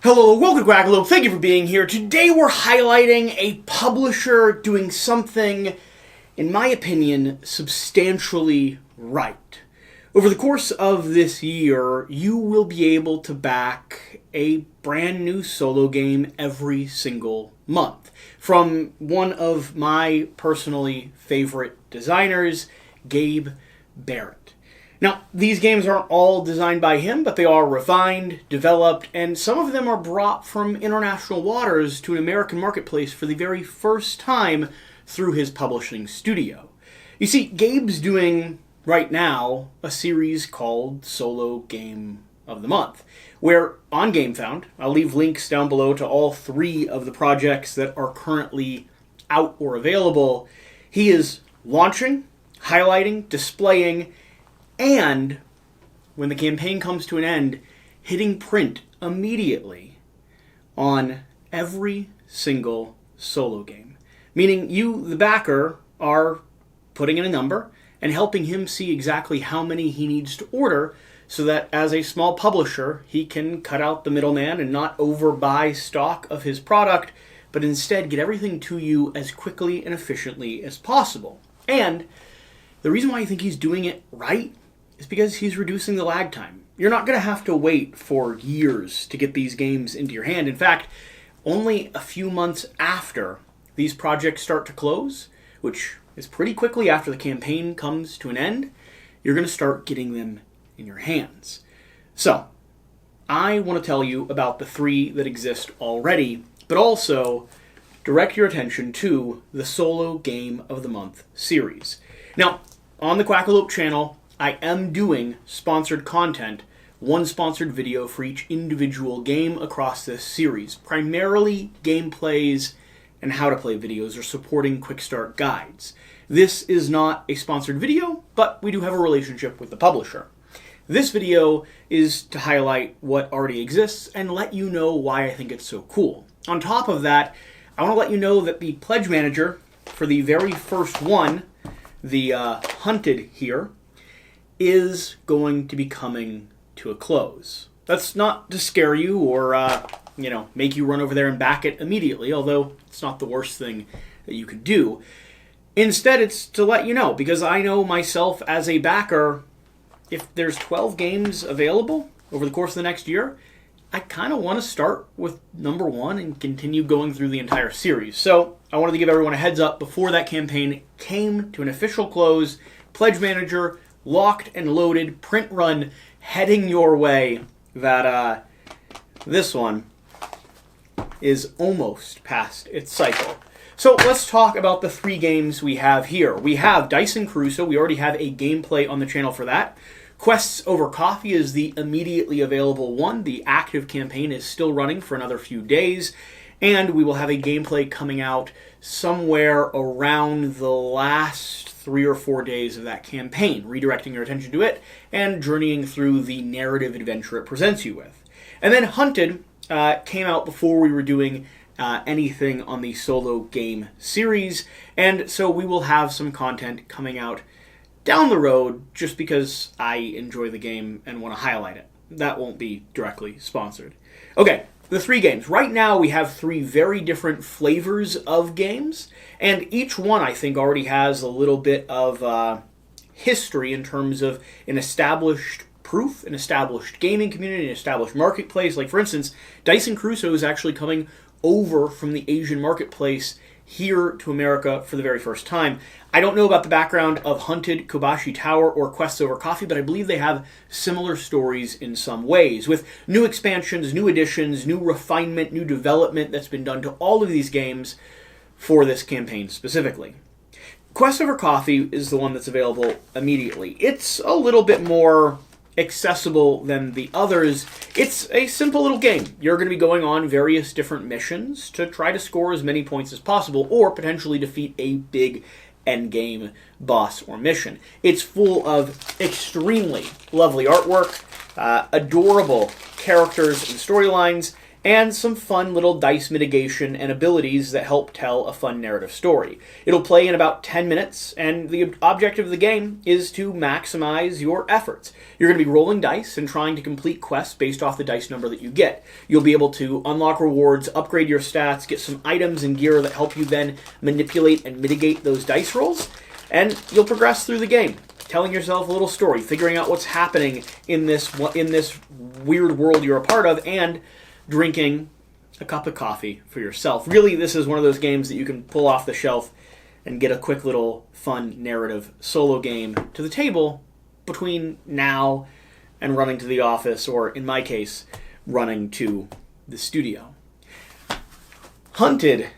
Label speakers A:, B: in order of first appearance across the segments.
A: Hello, welcome to Quackalope. Thank you for being here. Today we're highlighting a publisher doing something, in my opinion, substantially right. Over the course of this year, you will be able to back a brand new solo game every single month from one of my personally favorite designers, Gabe Barrett. Now, these games aren't all designed by him, but they are refined, developed, and some of them are brought from international waters to an American marketplace for the very first time through his publishing studio. You see, Gabe's doing, right now, a series called Solo Game of the Month, where on GameFound, I'll leave links down below to all 3 of the projects that are currently out or available, he is launching, highlighting, displaying, and, when the campaign comes to an end, hitting print immediately on every single solo game. Meaning you, the backer, are putting in a number and helping him see exactly how many he needs to order so that as a small publisher, he can cut out the middleman and not overbuy stock of his product, but instead get everything to you as quickly and efficiently as possible. And the reason why I think he's doing it right is because he's reducing the lag time. You're not going to have to wait for years to get these games into your hand. In fact, only a few months after these projects start to close, which is pretty quickly after the campaign comes to an end, you're going to start getting them in your hands. So, I want to tell you about the 3 that exist already, but also direct your attention to the Solo Game of the Month series. Now, on the Quackalope channel, I am doing sponsored content, one sponsored video for each individual game across this series, primarily gameplays and how to play videos or supporting quick start guides. This is not a sponsored video, but we do have a relationship with the publisher. This video is to highlight what already exists and let you know why I think it's so cool. On top of that, I want to let you know that the pledge manager for the very first one, the Hunted here, is going to be coming to a close. That's not to scare you or, make you run over there and back it immediately, although it's not the worst thing that you could do. Instead, it's to let you know, because I know myself as a backer, if there's 12 games available over the course of the next year, I kind of want to start with number 1 and continue going through the entire series. So I wanted to give everyone a heads up before that campaign came to an official close. Pledge manager, locked and loaded, print run heading your way, that this one is almost past its cycle. So let's talk about the 3 games we have here. We have Dice and Crusoe. We already have a gameplay on the channel for that. Quests Over Coffee is the immediately available one. The active campaign is still running for another few days. And we will have a gameplay coming out somewhere around the last 3 or 4 days of that campaign, redirecting your attention to it and journeying through the narrative adventure it presents you with. And then Hunted came out before we were doing anything on the solo game series, and so we will have some content coming out down the road just because I enjoy the game and want to highlight it. That won't be directly sponsored. Okay, the 3 games. Right now we have 3 very different flavors of games, and each one I think already has a little bit of history in terms of an established proof, an established gaming community, an established marketplace. Like for instance, Dice and Crusoe is actually coming over from the Asian marketplace here to America for the very first time. I don't know about the background of Hunted, Kobashi Tower, or Quests Over Coffee, but I believe they have similar stories in some ways, with new expansions, new additions, new refinement, new development that's been done to all of these games for this campaign specifically. Quests Over Coffee is the one that's available immediately. It's a little bit more accessible than the others. It's a simple little game. You're going to be going on various different missions to try to score as many points as possible, or potentially defeat a big endgame boss or mission. It's full of extremely lovely artwork, adorable characters and storylines, and some fun little dice mitigation and abilities that help tell a fun narrative story. It'll play in about 10 minutes, and the objective of the game is to maximize your efforts. You're going to be rolling dice and trying to complete quests based off the dice number that you get. You'll be able to unlock rewards, upgrade your stats, get some items and gear that help you then manipulate and mitigate those dice rolls, and you'll progress through the game, telling yourself a little story, figuring out what's happening in this weird world you're a part of, and drinking a cup of coffee for yourself. Really, this is one of those games that you can pull off the shelf and get a quick little fun narrative solo game to the table between now and running to the office, or in my case, running to the studio. Hunted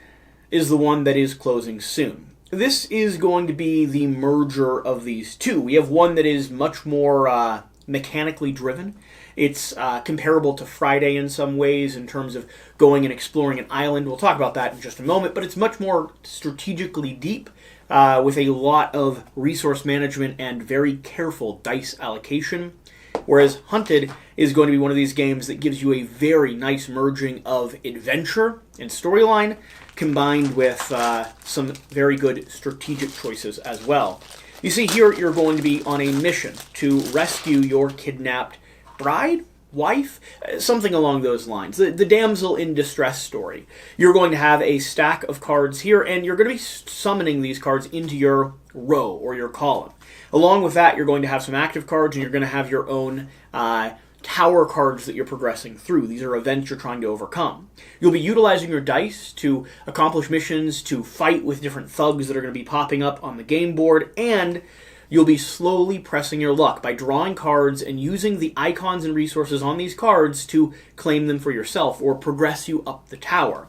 A: is the one that is closing soon. This is going to be the merger of these two. We have one that is much more mechanically driven. It's comparable to Friday in some ways in terms of going and exploring an island. We'll talk about that in just a moment, but it's much more strategically deep with a lot of resource management and very careful dice allocation. Whereas Hunted is going to be one of these games that gives you a very nice merging of adventure and storyline combined with some very good strategic choices as well. You see here you're going to be on a mission to rescue your kidnapped bride, wife, something along those lines. The damsel in distress story. You're going to have a stack of cards here, and you're going to be summoning these cards into your row or your column. Along with that, you're going to have some active cards, and you're going to have your own tower cards that you're progressing through. These are events you're trying to overcome. You'll be utilizing your dice to accomplish missions, to fight with different thugs that are going to be popping up on the game board, and you'll be slowly pressing your luck by drawing cards and using the icons and resources on these cards to claim them for yourself or progress you up the tower.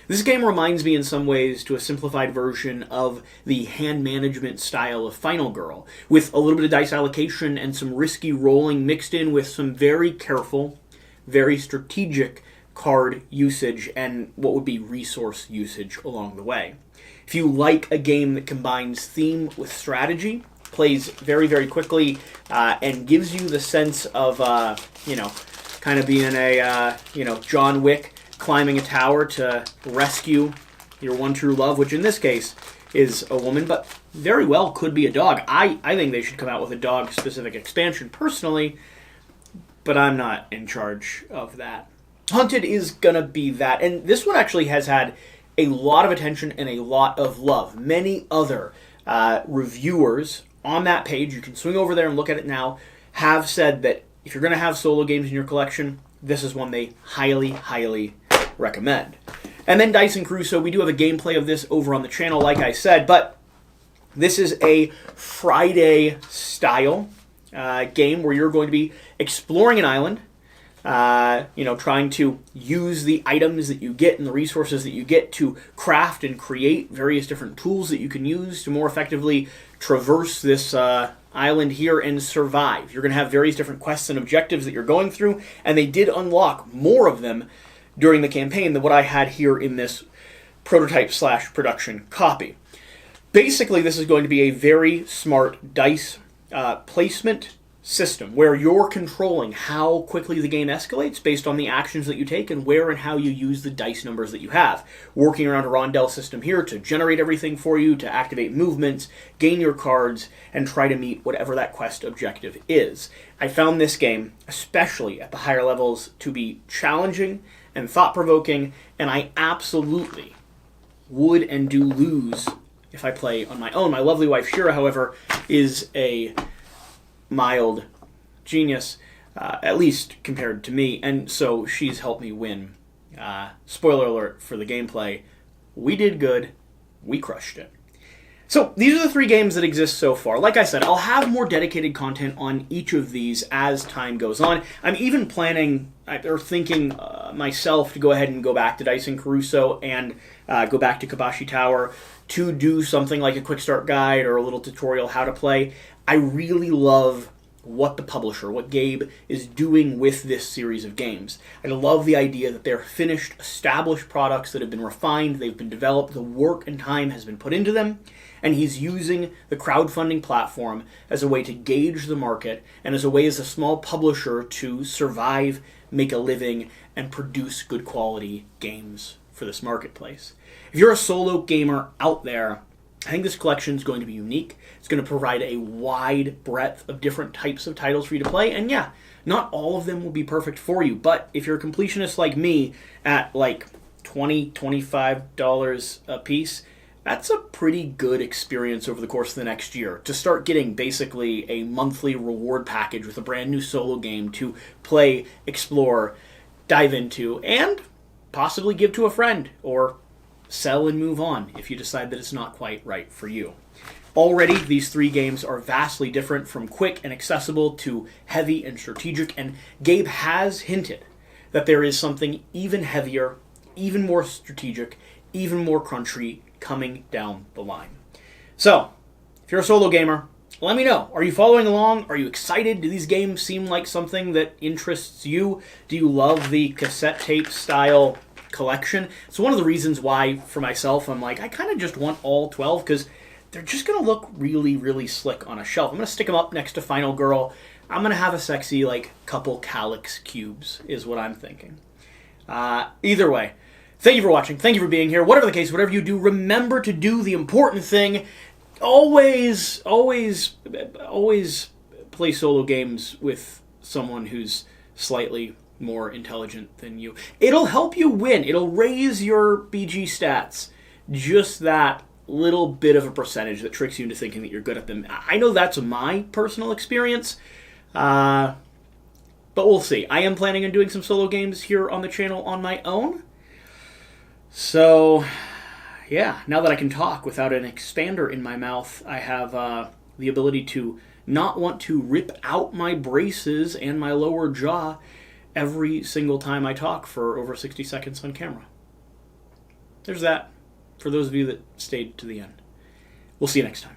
A: This game reminds me in some ways to a simplified version of the hand management style of Final Girl, with a little bit of dice allocation and some risky rolling mixed in with some very careful, very strategic card usage and what would be resource usage along the way. If you like a game that combines theme with strategy, plays very, very quickly, and gives you the sense of, kind of being a, John Wick climbing a tower to rescue your one true love, which in this case is a woman, but very well could be a dog. I think they should come out with a dog-specific expansion personally, but I'm not in charge of that. Hunted is going to be that, and this one actually has had a lot of attention and a lot of love. Many other reviewers on that page, you can swing over there and look at it now, have said that if you're going to have solo games in your collection, this is one they highly, highly recommend. And then Dice and Crusoe, we do have a gameplay of this over on the channel, like I said, but this is a Friday style game where you're going to be exploring an island, trying to use the items that you get and the resources that you get to craft and create various different tools that you can use to more effectively traverse this island here and survive. You're going to have various different quests and objectives that you're going through, and they did unlock more of them during the campaign than what I had here in this prototype/production copy. Basically, this is going to be a very smart dice placement system where you're controlling how quickly the game escalates based on the actions that you take and where and how you use the dice numbers that you have. Working around a rondel system here to generate everything for you, to activate movements, gain your cards, and try to meet whatever that quest objective is. I found this game, especially at the higher levels, to be challenging and thought-provoking, and I absolutely would and do lose if I play on my own. My lovely wife Shira, however, is a mild genius, at least compared to me, and so she's helped me win. Spoiler alert for the gameplay, we did good, we crushed it. So these are the 3 games that exist so far. Like I said, I'll have more dedicated content on each of these as time goes on. I'm even planning, or thinking myself, to go ahead and go back to Dice and Caruso and go back to Kabashi Tower to do something like a quick start guide or a little tutorial how to play. I really love what the publisher, what Gabe, is doing with this series of games. I love the idea that they're finished, established products that have been refined, they've been developed, the work and time has been put into them, and he's using the crowdfunding platform as a way to gauge the market and as a way as a small publisher to survive, make a living, and produce good quality games for this marketplace. If you're a solo gamer out there, I think this collection is going to be unique. It's going to provide a wide breadth of different types of titles for you to play. And yeah, not all of them will be perfect for you. But if you're a completionist like me at like $20, $25 a piece, that's a pretty good experience over the course of the next year. To start getting basically a monthly reward package with a brand new solo game to play, explore, dive into, and possibly give to a friend or sell and move on if you decide that it's not quite right for you. Already, these 3 games are vastly different, from quick and accessible to heavy and strategic, and Gabe has hinted that there is something even heavier, even more strategic, even more crunchy coming down the line. So, if you're a solo gamer, let me know. Are you following along? Are you excited? Do these games seem like something that interests you? Do you love the cassette tape style collection? It's one of the reasons why, for myself, I'm like, I kind of just want all 12, because they're just going to look really, really slick on a shelf. I'm going to stick them up next to Final Girl. I'm going to have a sexy, like, couple Calyx cubes, is what I'm thinking. Either way, thank you for watching. Thank you for being here. Whatever the case, whatever you do, remember to do the important thing. Always play solo games with someone who's slightly more intelligent than you. It'll help you win. It'll raise your BG stats. Just that little bit of a percentage that tricks you into thinking that you're good at them. I know that's my personal experience, but we'll see. I am planning on doing some solo games here on the channel on my own. So, yeah, now that I can talk without an expander in my mouth, I have the ability to not want to rip out my braces and my lower jaw every single time I talk for over 60 seconds on camera. There's that, for those of you that stayed to the end. We'll see you next time.